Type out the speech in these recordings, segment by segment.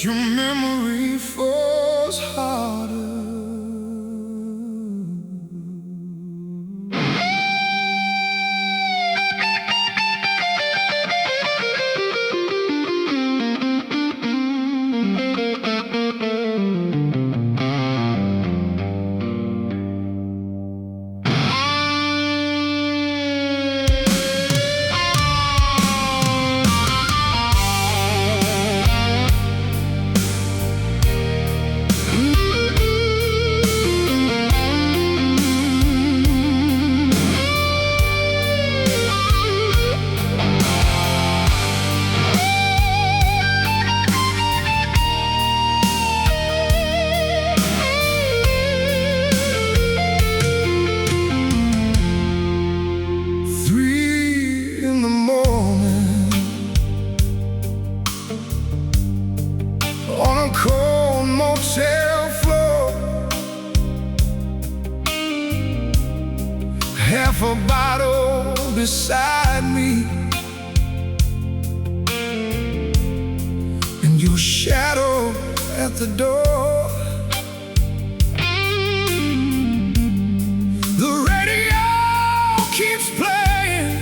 Your memory falls harder. Cold motel floor, half a bottle beside me, and your shadow at the door. The radio keeps playing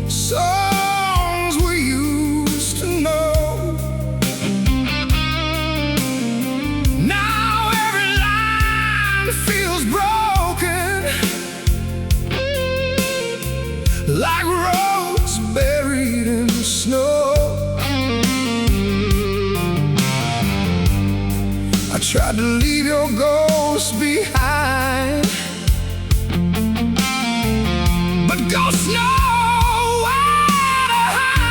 songs we used to know. Like rose buried in snow. I tried to leave your ghost behind, but ghosts know where to hide.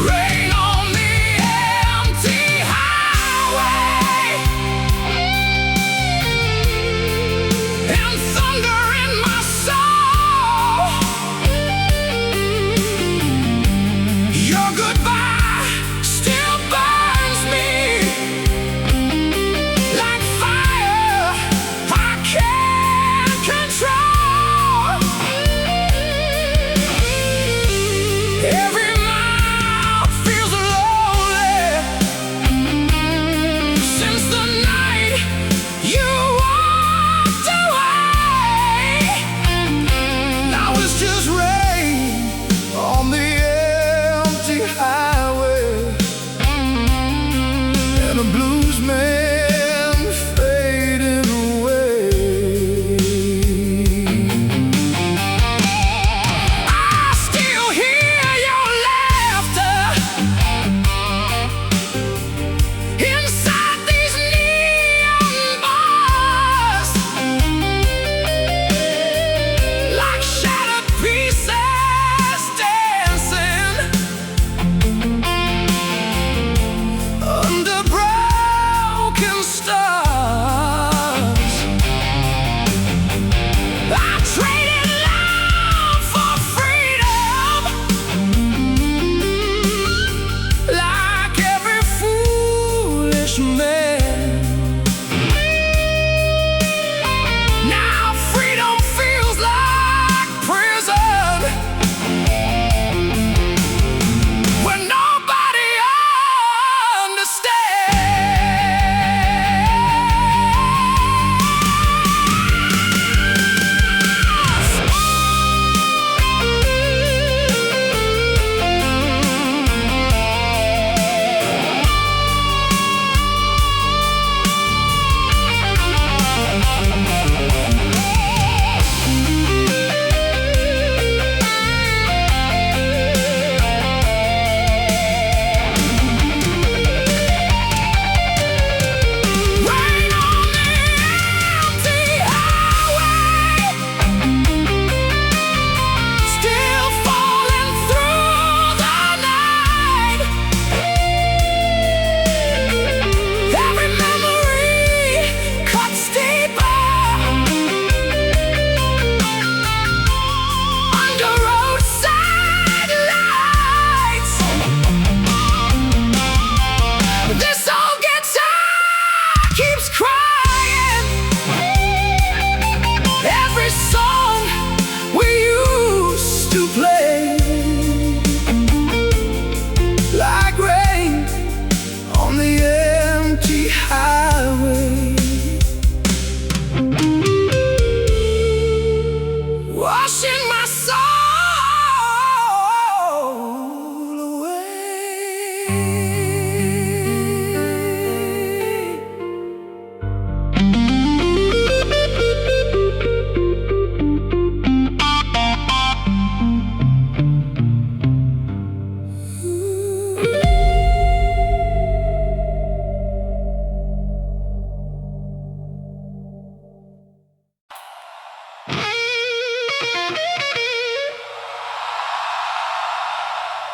Rain on the empty highway, and thunder in my soul. Your goodbye still burns me like fire I can't control.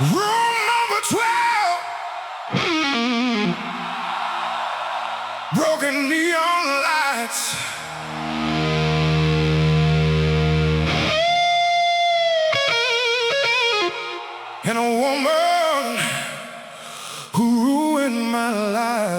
Room number 12. Broken neon lights. And a woman who ruined my life.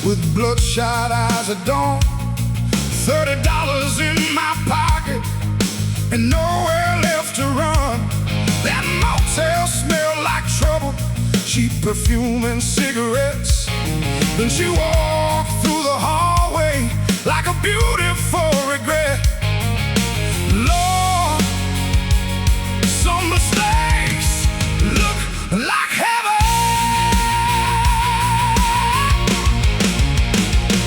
With bloodshot eyes at dawn, $30 in my pocket and nowhere left to run. That motel smelled like trouble, cheap perfume and cigarettes. Then she walked through the hallway like a beautiful regret. Lord, some mistakes look like heaven.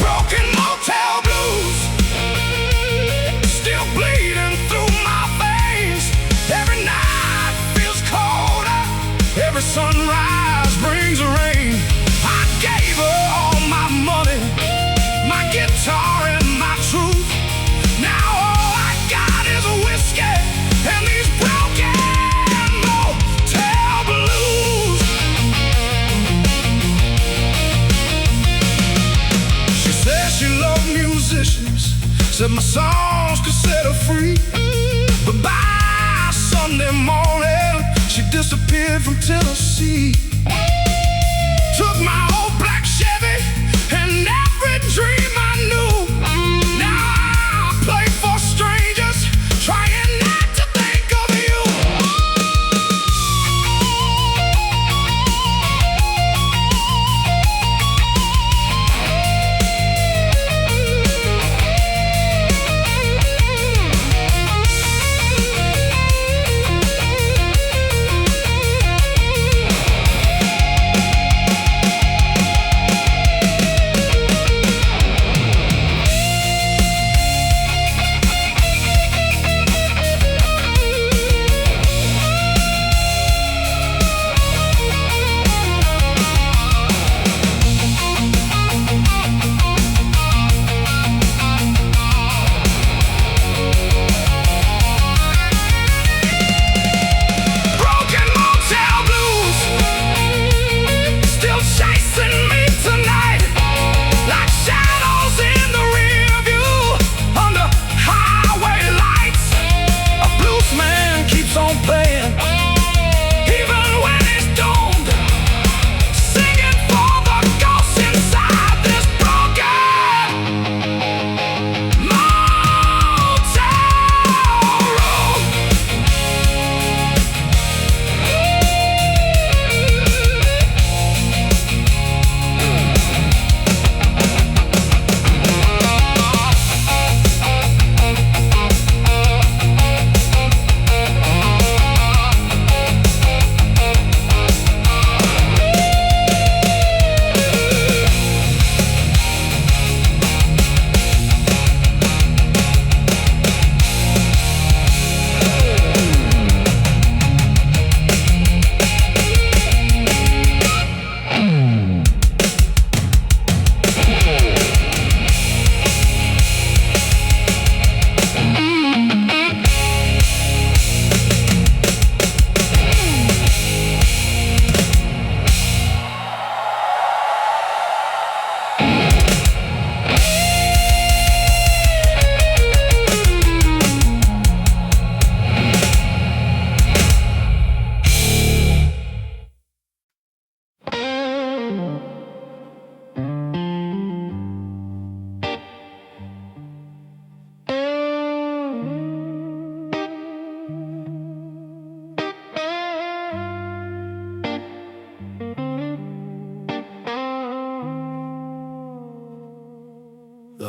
Broken motel blues, still bleeding through my veins. Every night feels colder, every sunrise brings rain. I gave her all my money, my guitar and my truth. Now all I got is whiskey and these broken motel blues. She said she loved musicians, said my songs could set her free. But by Sunday morning, she disappeared from Tennessee. Took my old black Chevy and every dream I knew. Now I play for strangers, trying not to think of you.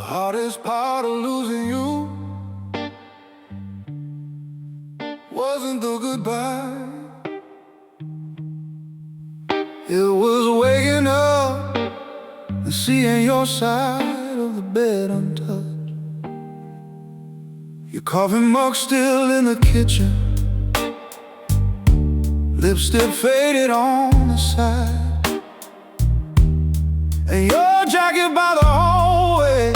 hardest part of losing you wasn't the goodbye. It was waking up and seeing your side of the bed untouched. Your coffee mug still in the kitchen, lipstick faded on the side, and your jacket by the hallway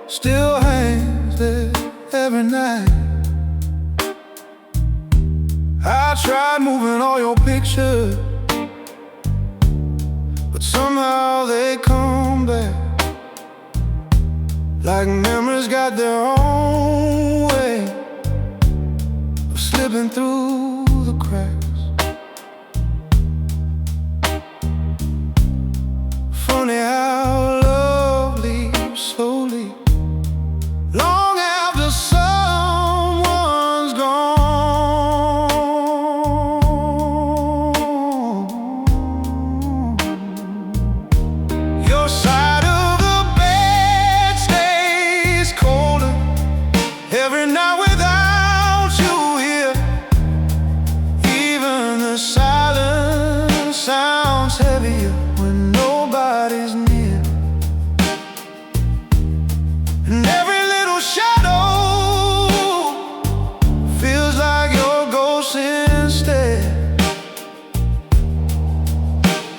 still hangs there every night. I tried moving all your pictures, but somehow they come back, like memories got their own way of slipping through the cracks. Funny how love leaves slowly, long after someone's gone. Your side of the bed stays colder every night without you here. Even the silence sounds heavier when nobody's near, and every little shadow feels like your ghost instead.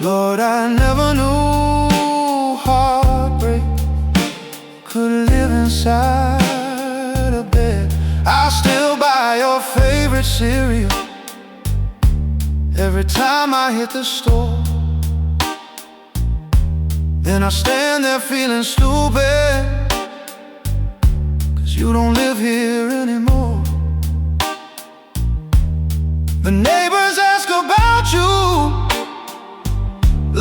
Lord, I never knew heartbreak could live inside a bed. I'll still buy your favorite cereal every time I hit the store. Then I stand there feeling stupid, 'cause you don't live here anymore. The neighbors ask about you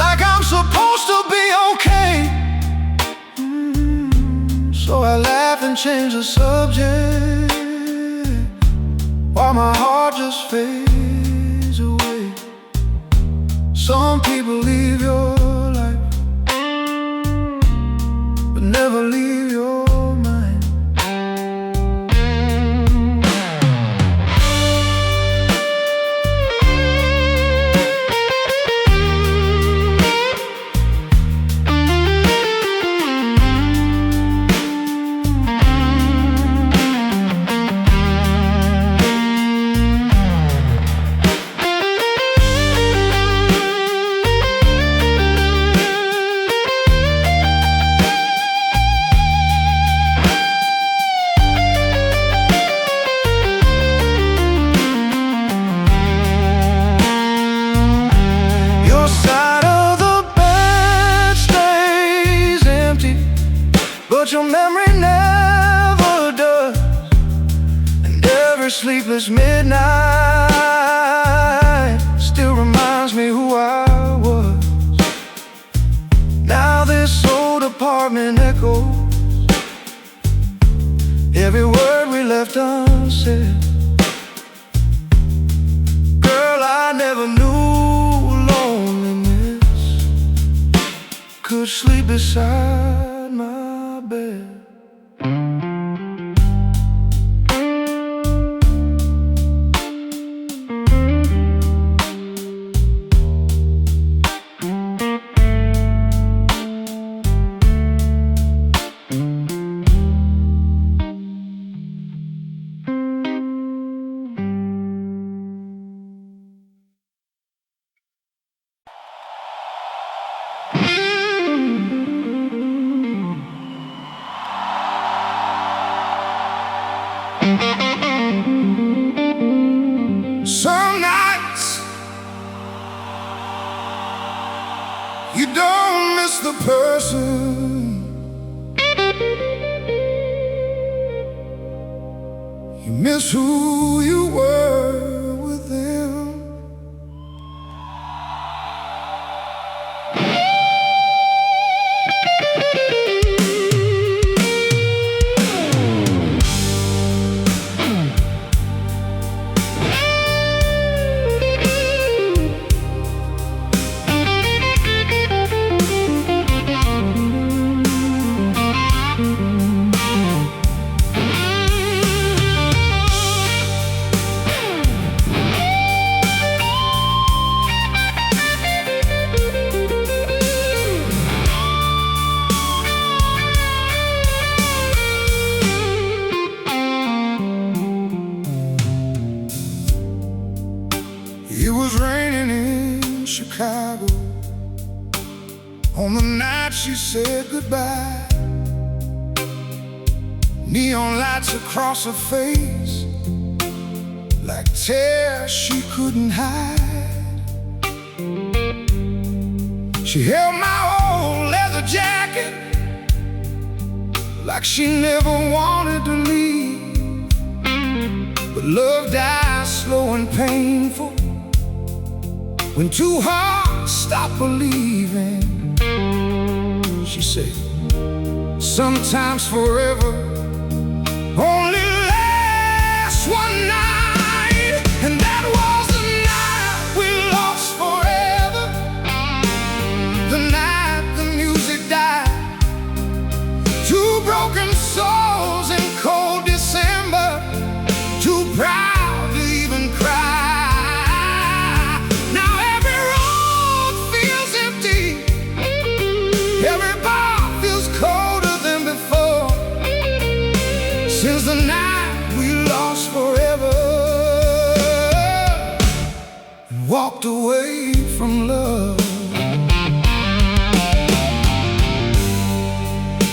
like I'm supposed to be okay. So I laugh and change the subject, while my heart just fades away. Some people leave your life, but never leave your mind. But your memory never does, and every sleepless midnight still reminds me who I was. Now this old apartment echoes every word we left unsaid. Girl, I never knew loneliness could sleep beside my bed. Some nights you don't miss the person, you miss who you were with them. On the night she said goodbye, neon lights across her face, like tears she couldn't hide. She held my old leather jacket like she never wanted to leave. But love dies slow and painful when two hearts stop believing. She said, sometimes forever only lasts one night. And that was the night we lost forever, the night the music died. Two broken souls in cold December, too proud to even cry. Now every road feels empty, every bar feels colder than before, since the night we lost forever and walked away from love.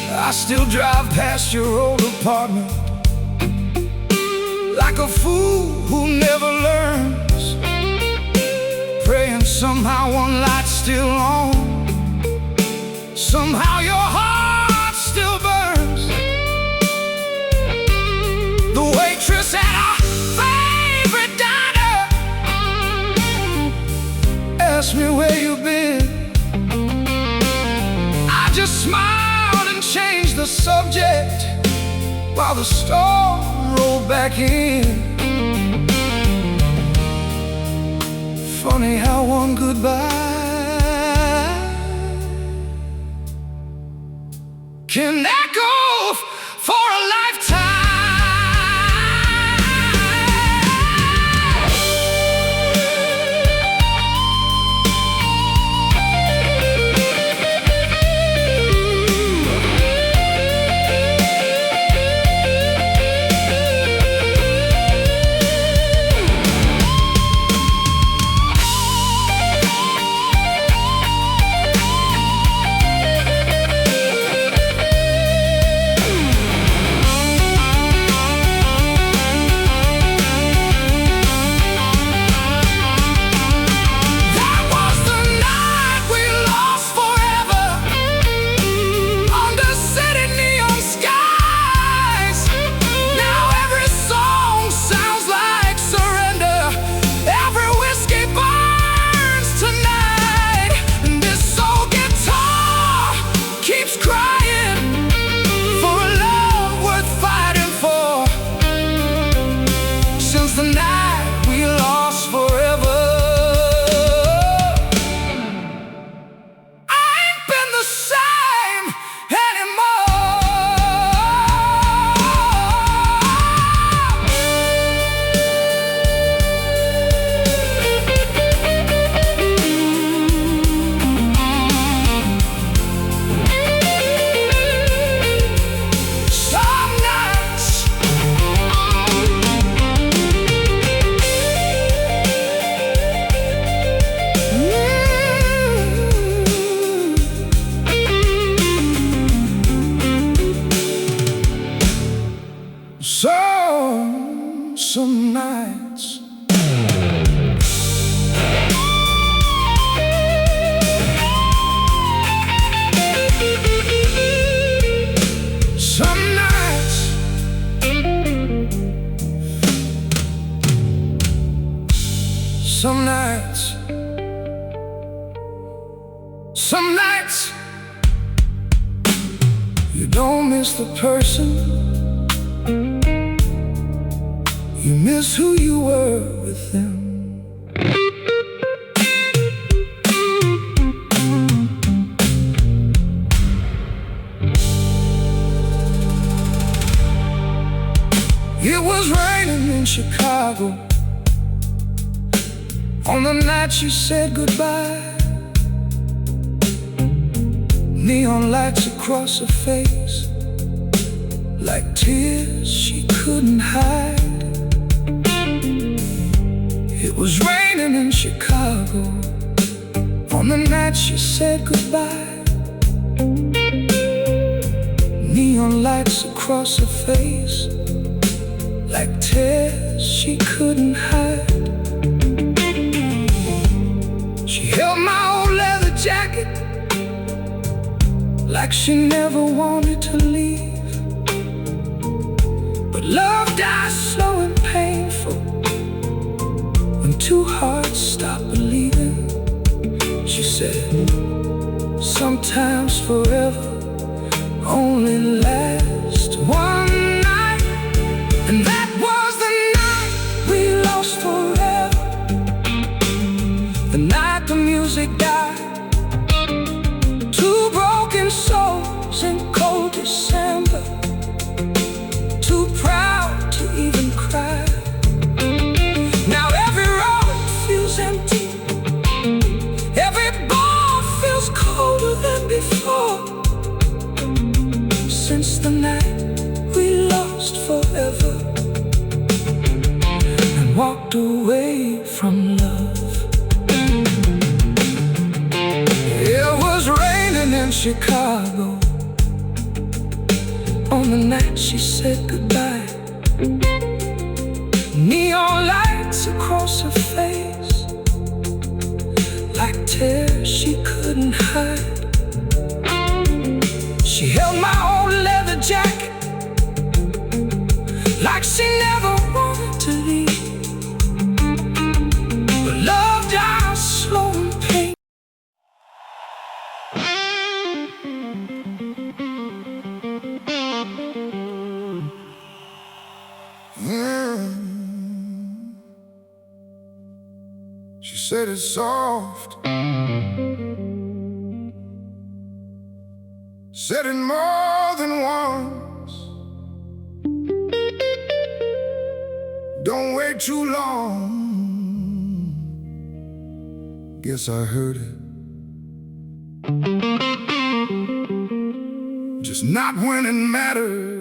I still drive past your old apartment like a fool who never learns, praying somehow one light's still on, somehow your heart still burns. The waitress at our favorite diner asked me where you've been. I just smiled and changed the subject while the storm rolled back in. Funny how one goodbye can echo for a lifetime. The night we lost forever, I ain't been the same some nights. Some nights, some nights, some nights, you don't miss the person, you miss who you were with them. It was raining in Chicago on the night she said goodbye. Neon lights across her face, like tears she couldn't hide. It was raining in Chicago on the night she said goodbye. Neon lights across her face, like tears she couldn't hide. She held my old leather jacket, like she never wanted to leave. But love dies slow and painful when two hearts stop believing. She said, sometimes forever only lasts one night. And that was the night we lost forever, the night the music died. Two broken souls in cold December, too proud to even cry. Now every road feels empty, every bar feels colder than before, since the night we lost forever and walked away from love. It was raining in Chicago on the night she said goodbye. Neon lights across her face, like tears she couldn't hide. She held my old leather jacket, like she never wanted to leave. But love dies slow and painful. She said it's soft, said it more than once. Don't wait too long. Guess I heard it, just not when it mattered.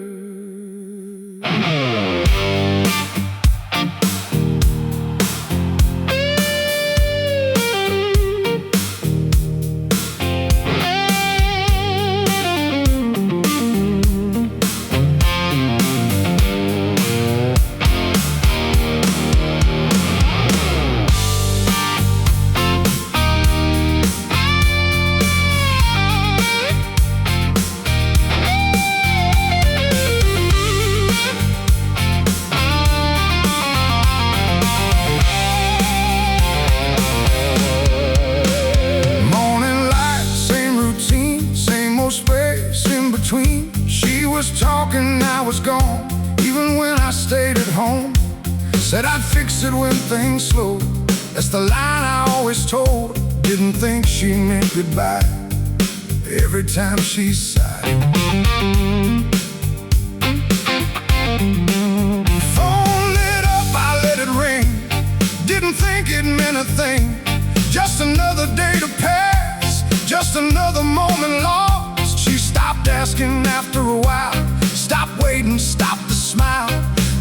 She was talking, I was gone, even when I stayed at home. Said I'd fix it when things slowed, that's the line I always told. Didn't think she meant goodbye every time she sighed. Phone lit up, I let it ring. Didn't think it meant a thing. Just another day to pass, just another moment lost. She stopped asking after a while, stopped waiting, stopped the smile.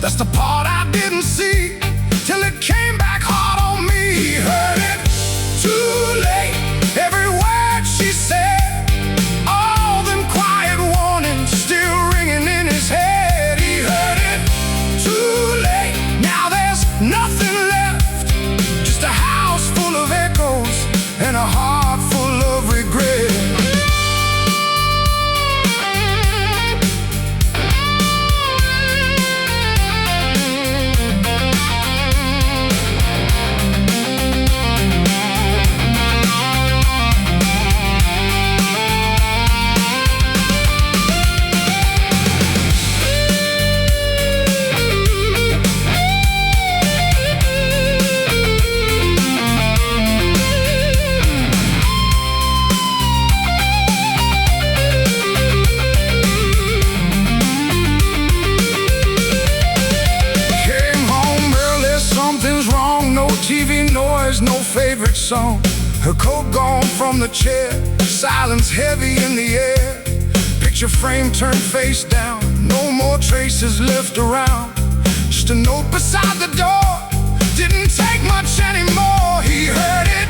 That's the part I didn't see till it came back hard on me. He heard it too late, every word she said, all them quiet warnings still ringing in his head. He heard it too late, now there's nothing left, just a house full of echoes and a heart full of regret. TV noise, no favorite song. Her coat gone from the chair, silence heavy in the air. Picture frame turned face down, no more traces left around. Just a note beside the door, didn't take much anymore. He heard it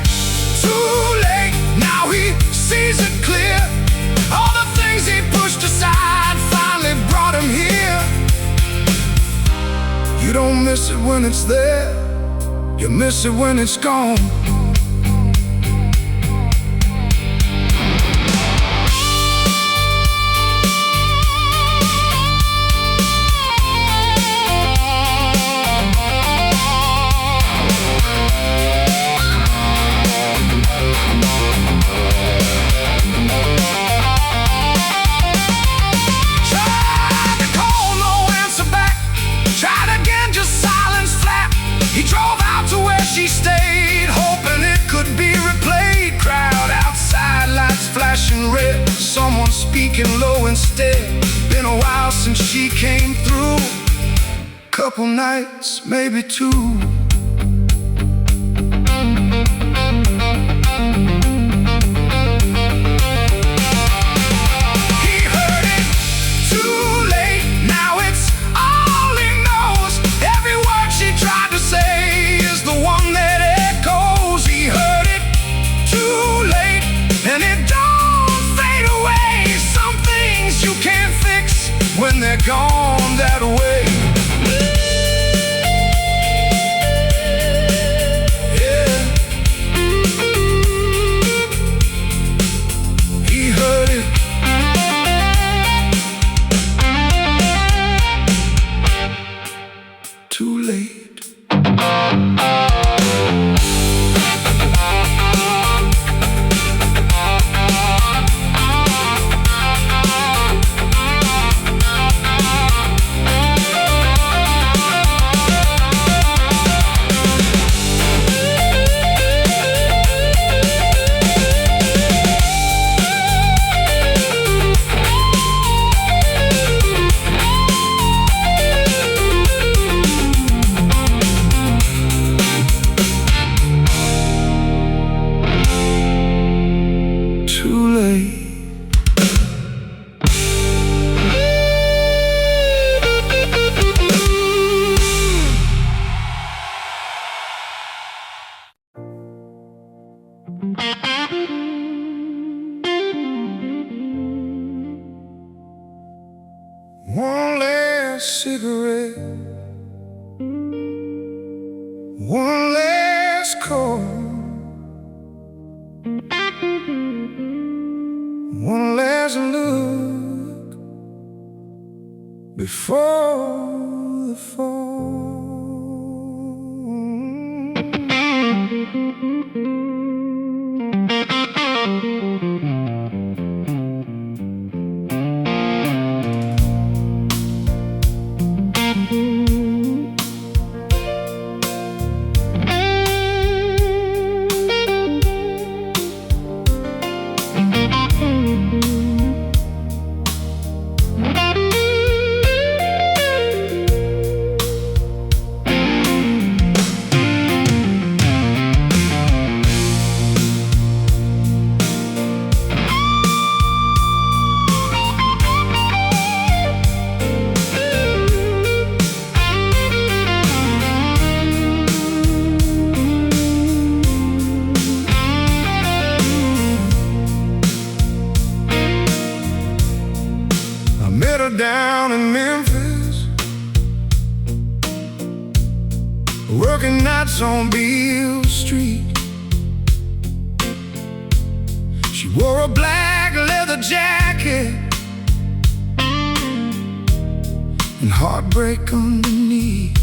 too late, now he sees it clear. don't miss it when it's there, you miss it when it's gone. She stayed, hoping it could be replayed. Crowd outside, lights flashing red, someone speaking low instead. Been a while since she came through, couple nights, maybe two. When they're gone that way. Yeah. He heard it. Too late. One last cigarette, one last call, one last look before the fall. Down in Memphis, working nights on Beale Street. She wore a black leather jacket and heartbreak underneath.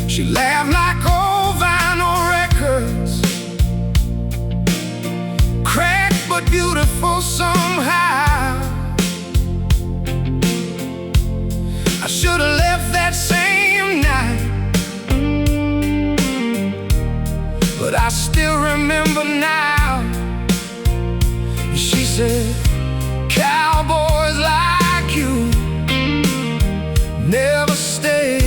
She laughed like old vinyl records, cracked but beautiful somehow. I should have left that same night, but I still remember now. She said, cowboys like you never stay.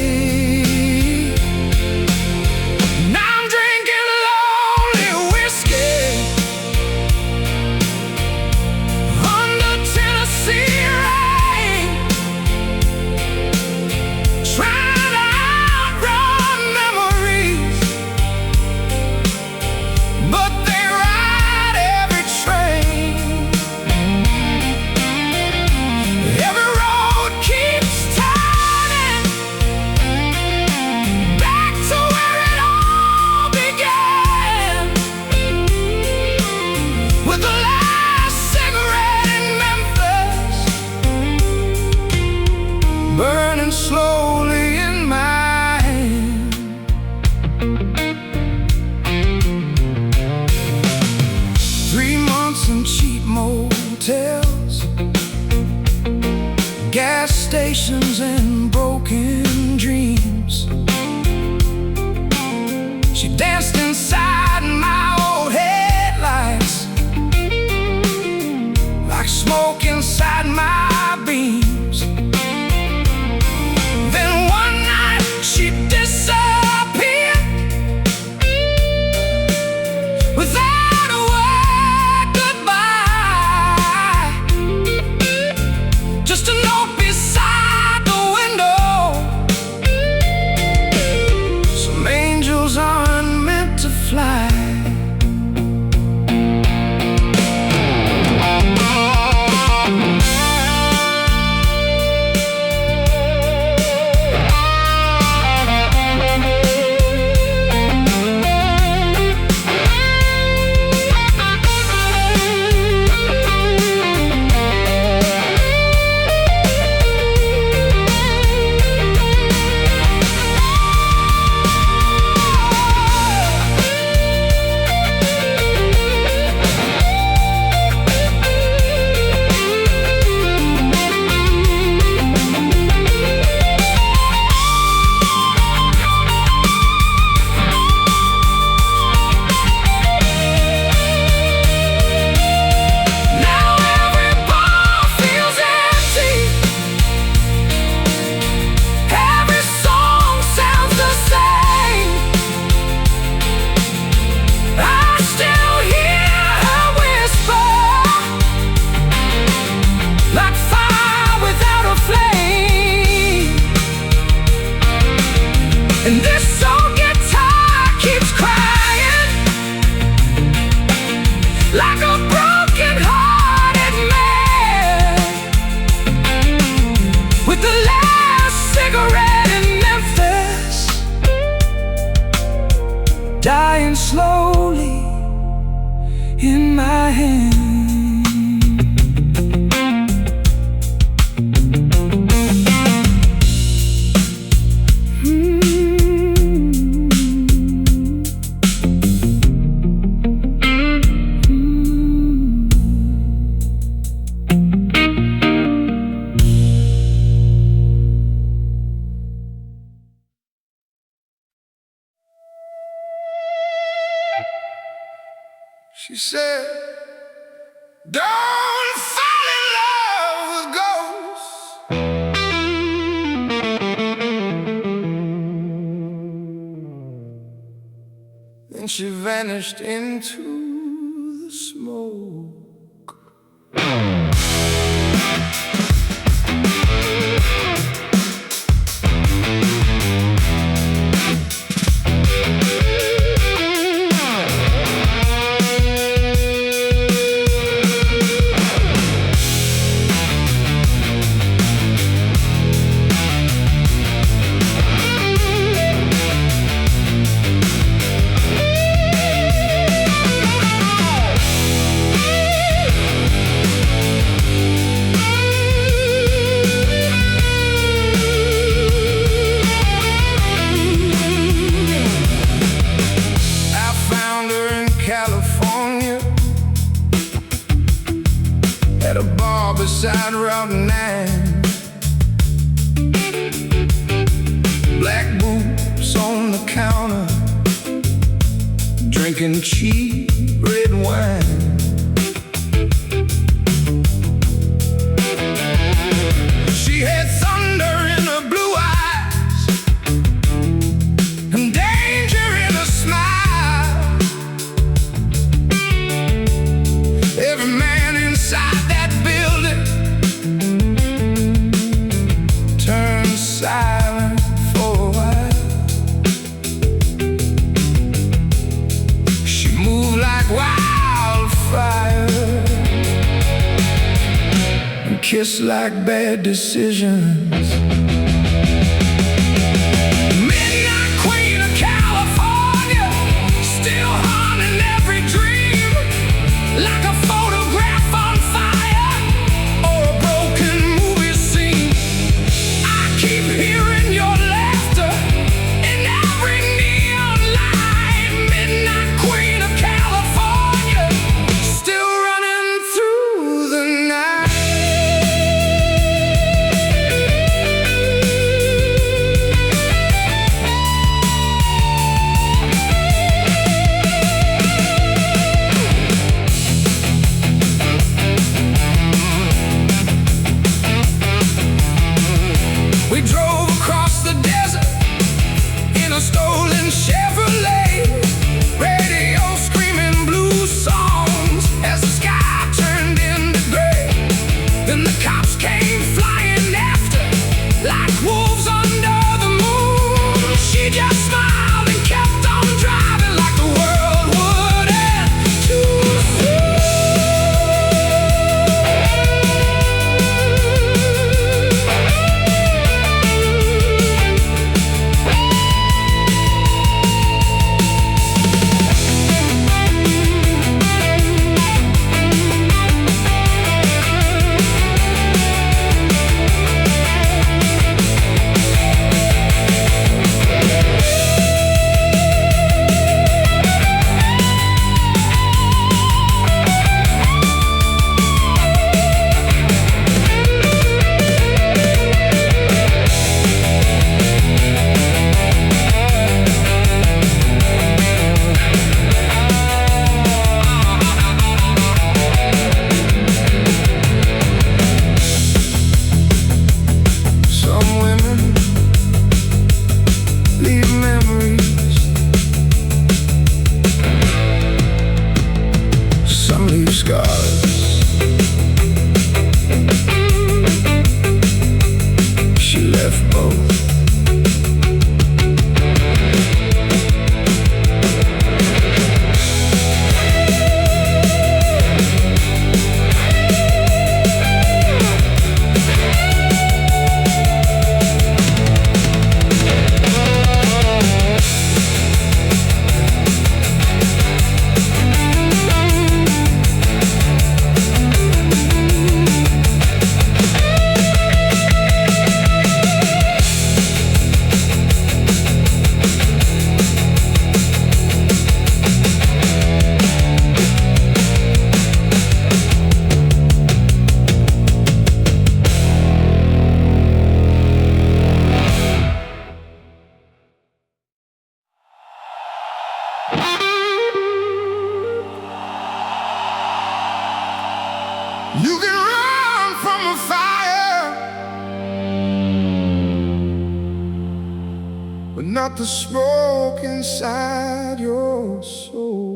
gas stations and broken dreams. She danced inside my old headlights, like smoke inside my beams. Then one night she disappeared without a word goodbye. Just a note beside the window. Some angels aren't meant to fly. And this old guitar keeps crying like a broken-hearted man with the last cigarette in Memphis, dying slowly in my hand. She said, don't fall in love with ghosts. Then she vanished into the smoke. At a bar beside Route 9, black boots on the counter, drinking cheap red wine. She had thunder in her blue eyes and danger in her smile. Every man inside that building turned silent for a while. She moved like wildfire and kissed like bad decisions. Midnight queen of California, still haunting every dream, like a photograph on fire or a broken movie scene. I keep hearing your laughter in every neon light. Midnight queen of California, still running through the night. not the smoke inside your soul.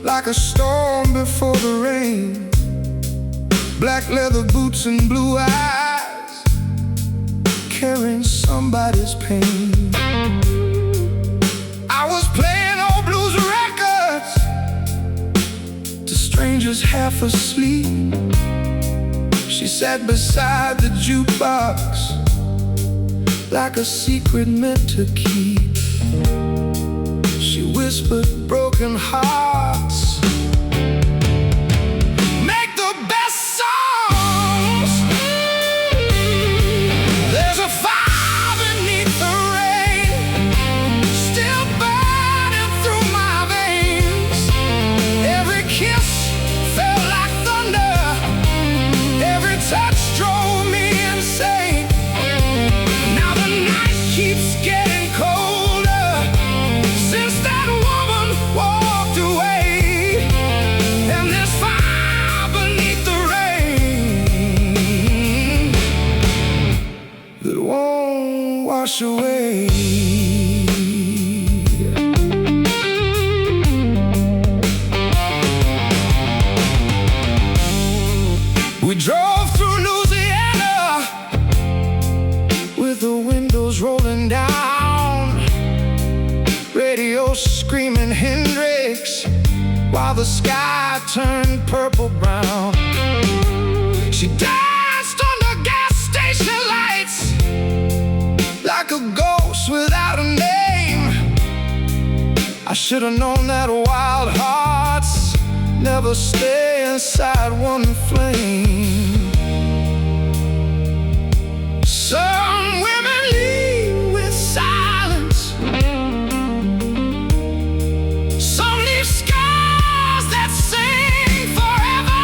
Like a storm before the rain, black leather boots and blue eyes, carrying somebody's pain. I was playing old blues records to strangers half asleep. She sat beside the jukebox like a secret meant to keep. She whispered broken hearts make the best songs. There's a fire beneath the rain, still burning through my veins. Every kiss felt like thunder, every touch drove me insane. Now the night keeps getting colder since that woman walked away. And there's fire beneath the rain that won't wash away. We drove through Louisiana with the windows rolling down, radio screaming Hendrix while the sky turned purple brown. She danced under gas station lights like a ghost without a name. I should have known that wild hearts never stay inside one flame. Some women leave with silence, some leave scars that sing forever.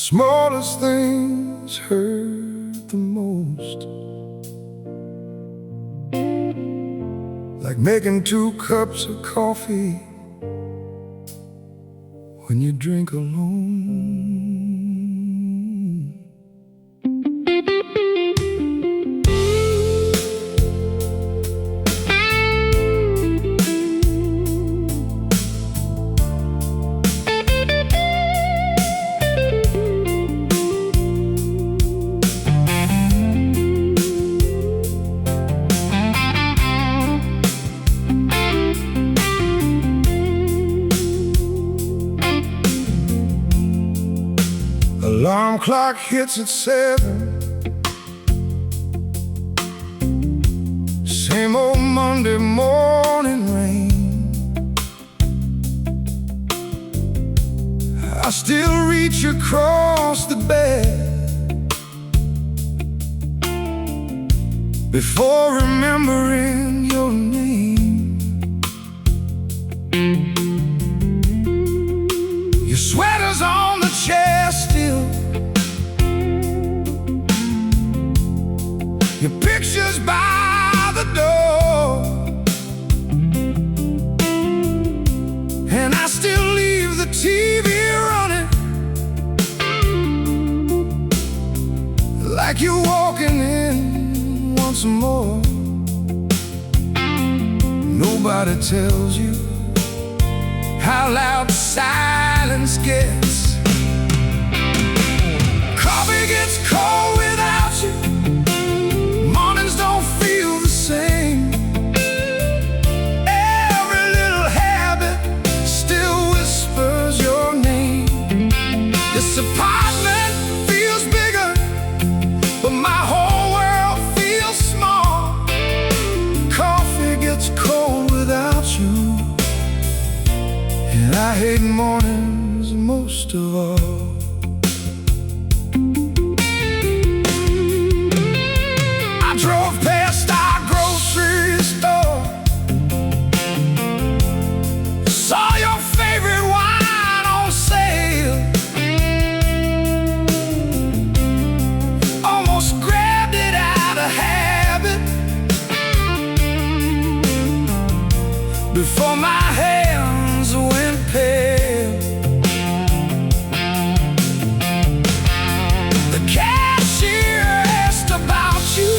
smallest things hurt the most, like making 2 cups of coffee when you drink alone. Alarm clock hits at 7. Same old Monday morning rain. I still reach across the bed before remembering your name. Your sweater's on the chair still, your picture's by the door, and I still leave the TV running, like you're walking in once more. Nobody tells you how loud silence gets. Coffee gets cold without you. Mornings don't feel the same. Every little habit still whispers your name. This apartment feels bigger, but my whole world feels small. Coffee gets cold without you, and I hate mornings most of all. I drove past our grocery store, saw your favorite wine on sale, almost grabbed it out of habit before my hands went pale. The cashier asked about you,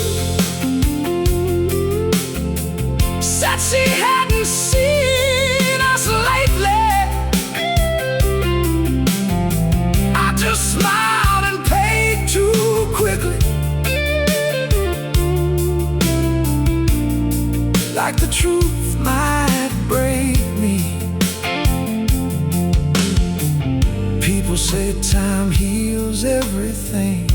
said she hadn't seen us lately. I just smiled and paid too quickly, like the truth might break me. People say time heals everything,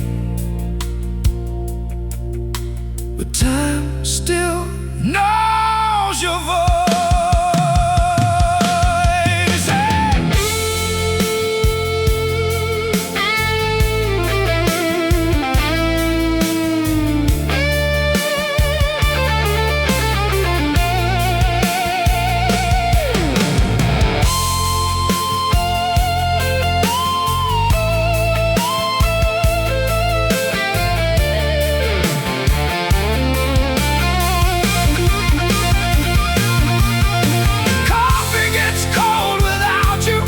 but time still knows your voice. Coffee gets cold without you,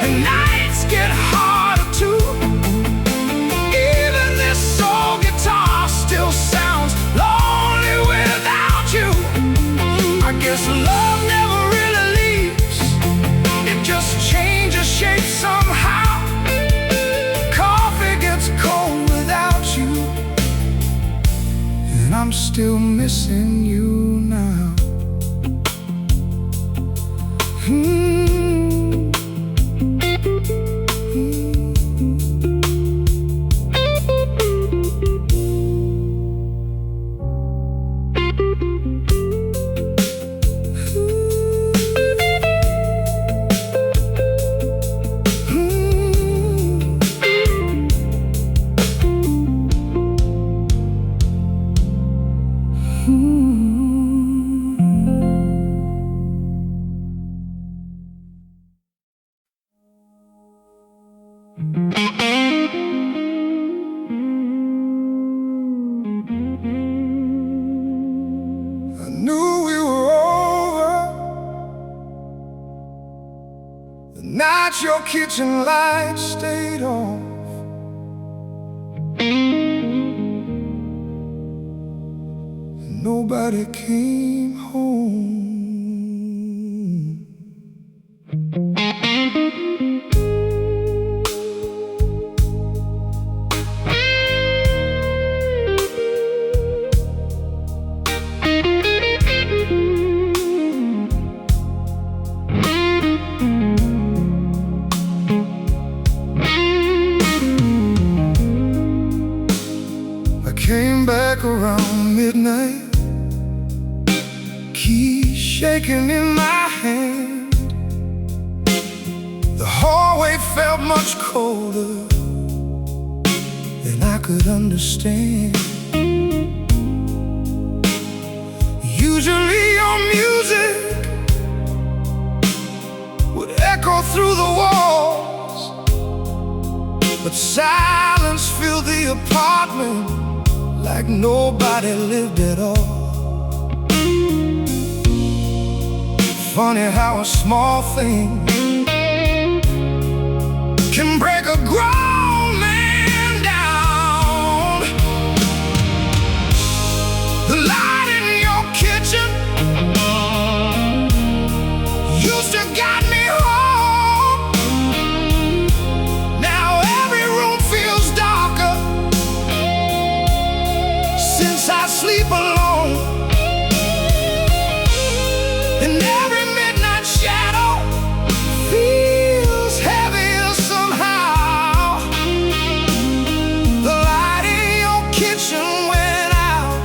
and nights get harder too. Even this old guitar still sounds lonely without you. I guess love never really leaves, it just changes shape somehow. Coffee gets cold without you, and I'm still missing you now. Mm-hmm. night your kitchen light stayed on. Nobody came home. I came back around midnight, key shaking in my hand. The hallway felt much colder than I could understand. Usually your music would echo through the walls, but silence filled the apartment like nobody lived at all. Funny how a small thing can break a grown man down. The light in your kitchen used to guide me home. Now every room feels darker since I sleep alone. And every midnight shadow feels heavier somehow. The light in your kitchen went out,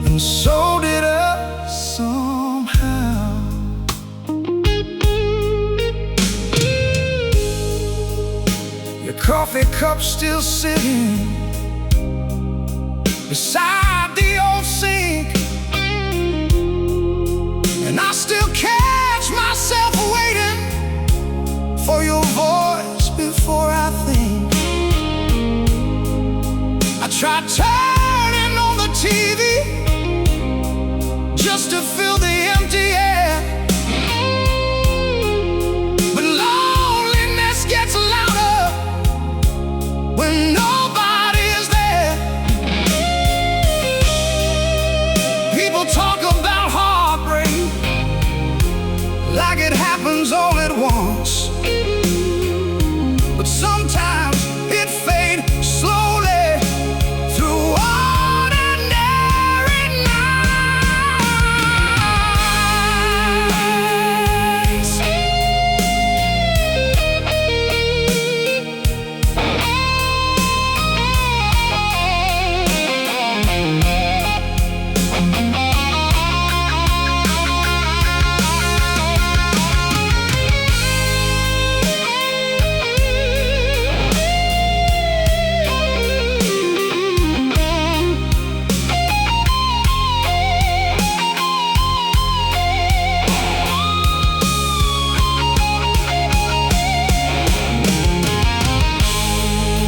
and so did us somehow. Your coffee cup still sitting beside the old sink, and I still catch myself waiting for your voice before I think. I tried turning on the TV just to fill the empty air, but loneliness gets louder when nobody is there. People talk about heartbreak like it happens all at once, but sometimes it fades slowly through ordinary nights.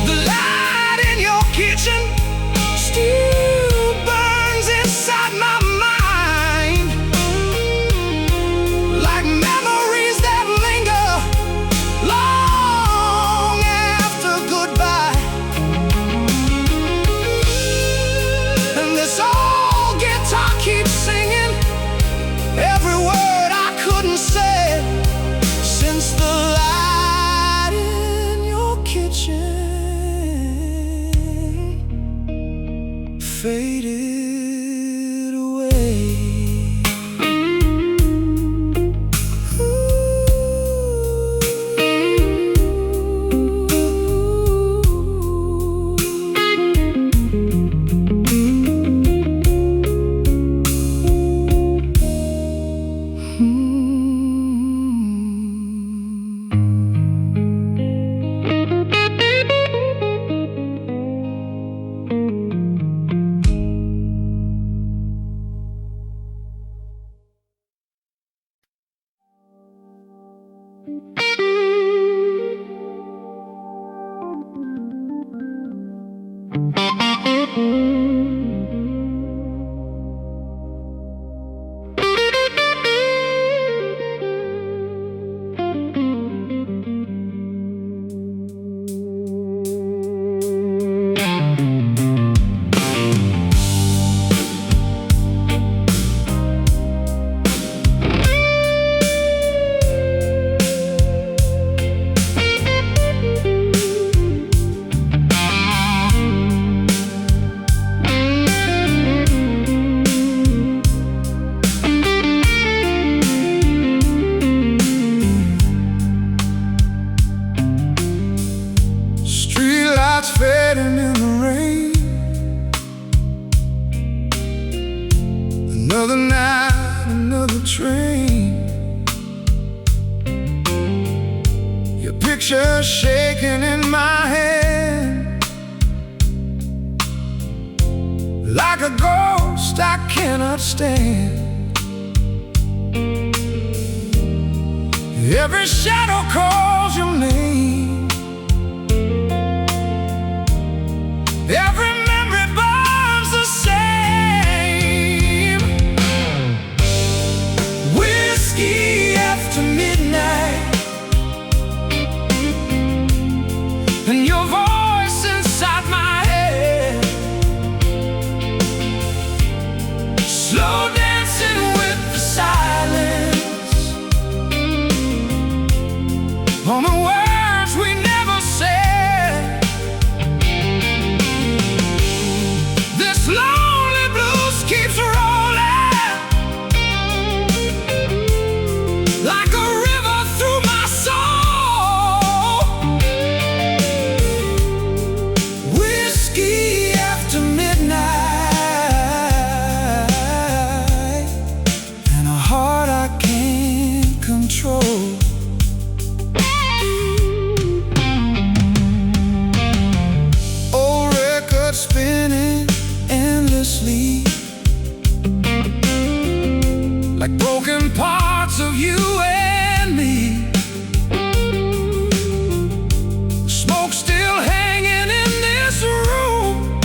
The light in your kitchen still burns inside my mind, like memories that linger long after goodbye. And this old guitar keeps singing every word I couldn't say, since the light in your kitchen faded away. lights fading in the rain. Another night, another train. Your picture shaking in my hand, like a ghost I cannot stand. Every shadow calls your name. Every memory burns the same. Whiskey after midnight, and your voice inside my head, slow dancing with the silence on the words we never said. This lonely blues keeps rolling like a river through my soul. Whiskey after midnight, and a heart I can't control. Spinning endlessly, like broken parts of you and me. Smoke still hanging in this room,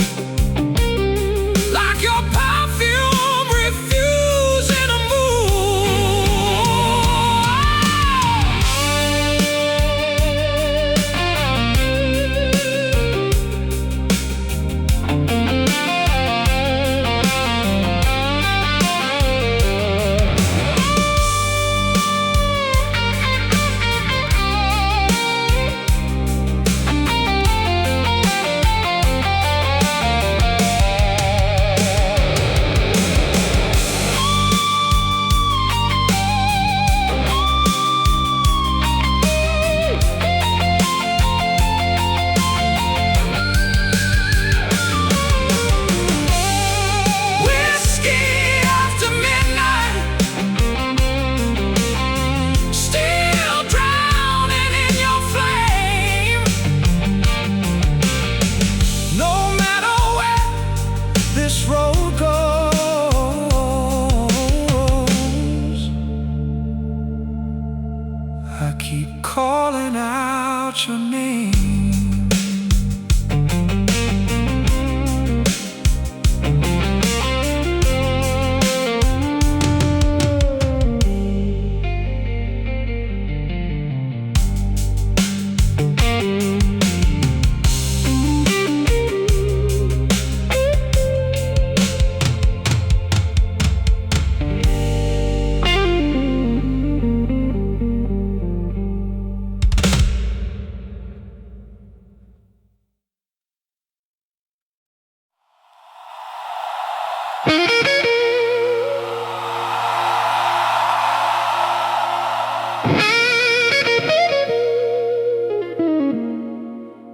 like your perfume refusing to calling out your name.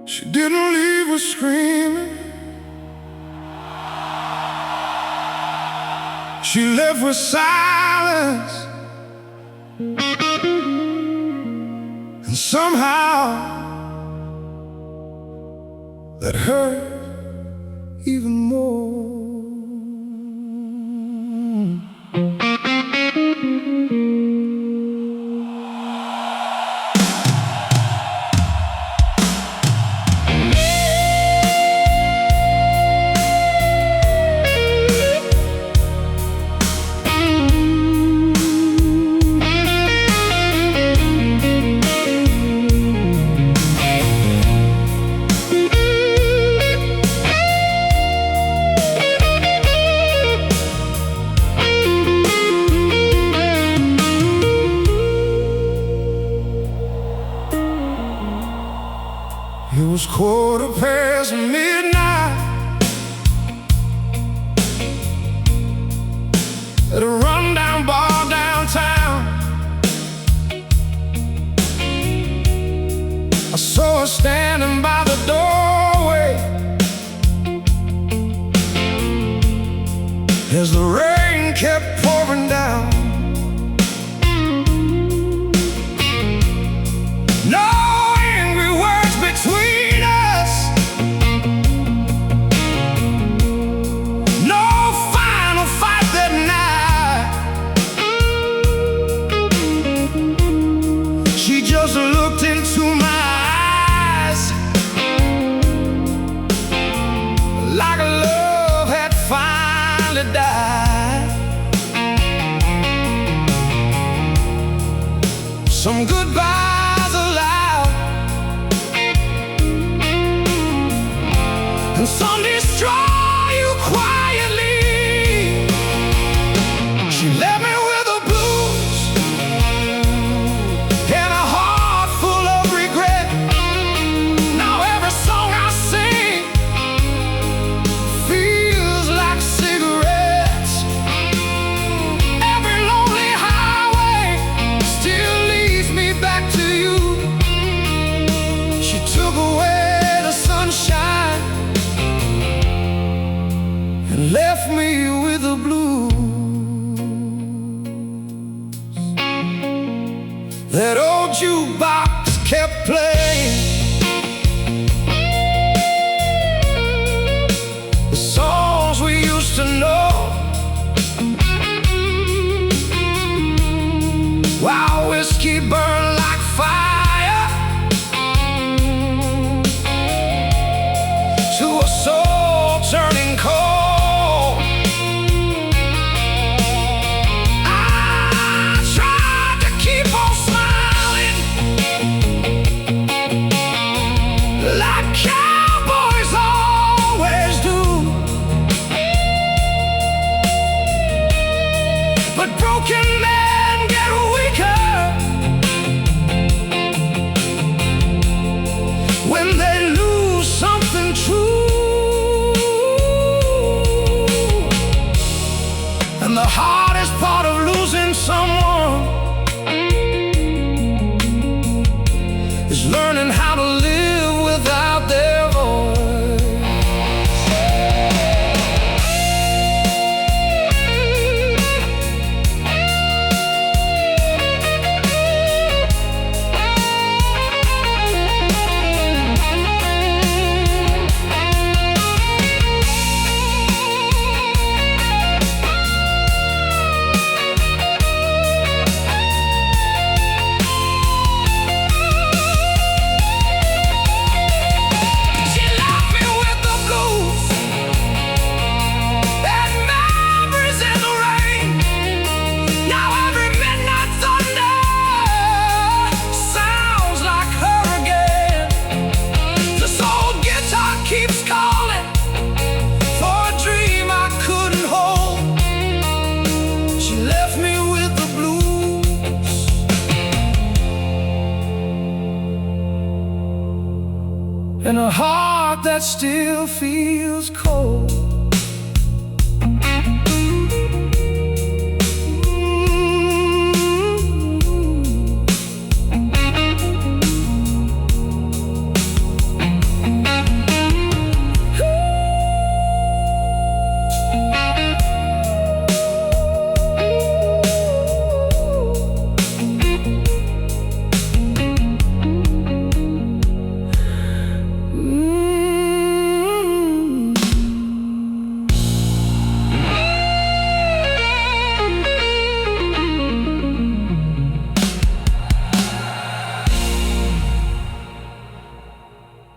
She didn't leave us screaming, she left with silence, and somehow that hurt even more. It was midnight at a rundown bar downtown. I saw her standing by the doorway, as the rain kept pouring down. No angry words between us, no final fight that night. She just looked into my eyes like love had finally died. Some goodbyes aloud, and some destroy you quietly. She left me with the blues and a heart full of regret. Now every song I sing feels like cigarettes. Every lonely highway still leads me back to you. She took away the sunshine and left me with the blues. That old jukebox kept playing the songs we used to know, while whiskey burned like fire to a soul turning cold. I tried to keep on smiling like cowboys always do, but broken men get weaker when they lose something true. And the hardest part of losing someone is learning how to live without their voice. She left me with the blues and memories in the rain. Now every midnight thunder sounds like her again. This old guitar keeps calling for a dream I couldn't hold. She left me with the blues and a heart that still feels cold.